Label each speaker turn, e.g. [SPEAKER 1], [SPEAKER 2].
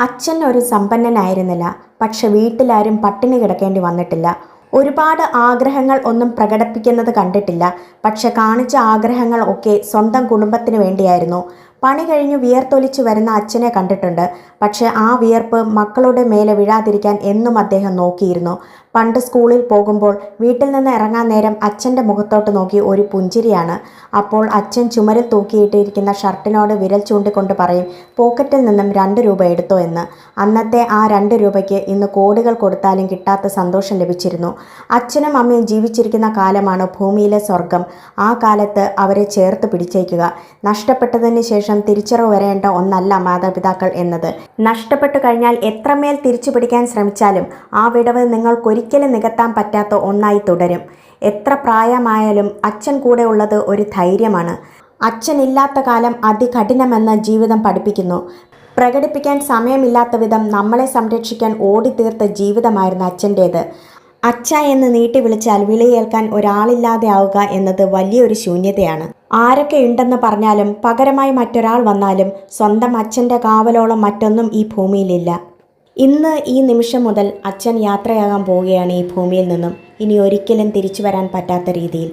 [SPEAKER 1] അച്ഛൻ ഒരു സമ്പന്നനായിരുന്നില്ല. പക്ഷെ വീട്ടിലാരും പട്ടിണി കിടക്കേണ്ടി വന്നിട്ടില്ല. ഒരുപാട് ആഗ്രഹങ്ങൾ ഒന്നും പ്രകടിപ്പിക്കുന്നത് കണ്ടിട്ടില്ല. പക്ഷെ കാണിച്ച ആഗ്രഹങ്ങൾ ഒക്കെ സ്വന്തം കുടുംബത്തിന് വേണ്ടിയായിരുന്നു. പണി കഴിഞ്ഞു വിയർത്തൊലിച്ചു വരുന്ന അച്ഛനെ കണ്ടിട്ടുണ്ട്. പക്ഷെ ആ വിയർപ്പ് മക്കളുടെ മേലെ വീഴാതിരിക്കാൻ എന്നും അദ്ദേഹം നോക്കിയിരുന്നു. പണ്ട് സ്കൂളിൽ പോകുമ്പോൾ വീട്ടിൽ നിന്ന് ഇറങ്ങാൻ നേരം അച്ഛൻ്റെ മുഖത്തോട്ട് നോക്കി ഒരു പുഞ്ചിരിയാണ്. അപ്പോൾ അച്ഛൻ ചുമരിൽ തൂക്കിയിട്ടിരിക്കുന്ന ഷർട്ടിനോട് വിരൽ ചൂണ്ടിക്കൊണ്ട് പറയും, പോക്കറ്റിൽ നിന്നും 2 രൂപ എടുത്തോ എന്ന്. അന്നത്തെ ആ 2 രൂപയ്ക്ക് ഇന്ന് കോടികൾ കൊടുത്താലും കിട്ടാത്ത സന്തോഷം ലഭിച്ചിരുന്നു. അച്ഛനും അമ്മയും ജീവിച്ചിരിക്കുന്ന കാലമാണ് ഭൂമിയിലെ സ്വർഗം. ആ കാലത്ത് അവരെ ചേർത്ത് പിടിച്ചേക്കുക. നഷ്ടപ്പെട്ടതിന് ശേഷം തിരിച്ചറിവ് വരേണ്ട ഒന്നല്ല മാതാപിതാക്കൾ എന്നത്. നഷ്ടപ്പെട്ടു കഴിഞ്ഞാൽ എത്രമേൽ തിരിച്ചു പിടിക്കാൻ ശ്രമിച്ചാലും ആ വിടവ് നിങ്ങൾക്കൊരിക്കലും നികത്താൻ പറ്റാത്ത ഒന്നായി തുടരും. എത്ര പ്രായമായാലും അച്ഛൻ കൂടെ ഉള്ളത് ഒരു ധൈര്യമാണ്. അച്ഛനില്ലാത്ത കാലം അതികഠിനമെന്ന് ജീവിതം പഠിപ്പിക്കുന്നു. പ്രകടിപ്പിക്കാൻ സമയമില്ലാത്ത വിധം നമ്മളെ സംരക്ഷിക്കാൻ ഓടിത്തീർത്ത ജീവിതമായിരുന്നു അച്ഛൻ്റേത്. അച്ഛ എന്ന് നീട്ടി വിളിച്ചാൽ വിളിയേൽക്കാൻ ഒരാളില്ലാതെ ആവുക എന്നത് വലിയൊരു ശൂന്യതയാണ്. ആരൊക്കെ ഉണ്ടെന്ന് പറഞ്ഞാലും പകരമായി മറ്റൊരാൾ വന്നാലും സ്വന്തം അച്ഛൻ്റെ കാവലോളം മറ്റൊന്നും ഈ ഭൂമിയിലില്ല. ഇന്ന് ഈ നിമിഷം മുതൽ അച്ഛൻ യാത്രയാകാൻ പോവുകയാണ് ഈ ഭൂമിയിൽ നിന്നും. ഇനി ഒരിക്കലും തിരിച്ചു വരാൻ പറ്റാത്ത രീതിയിൽ.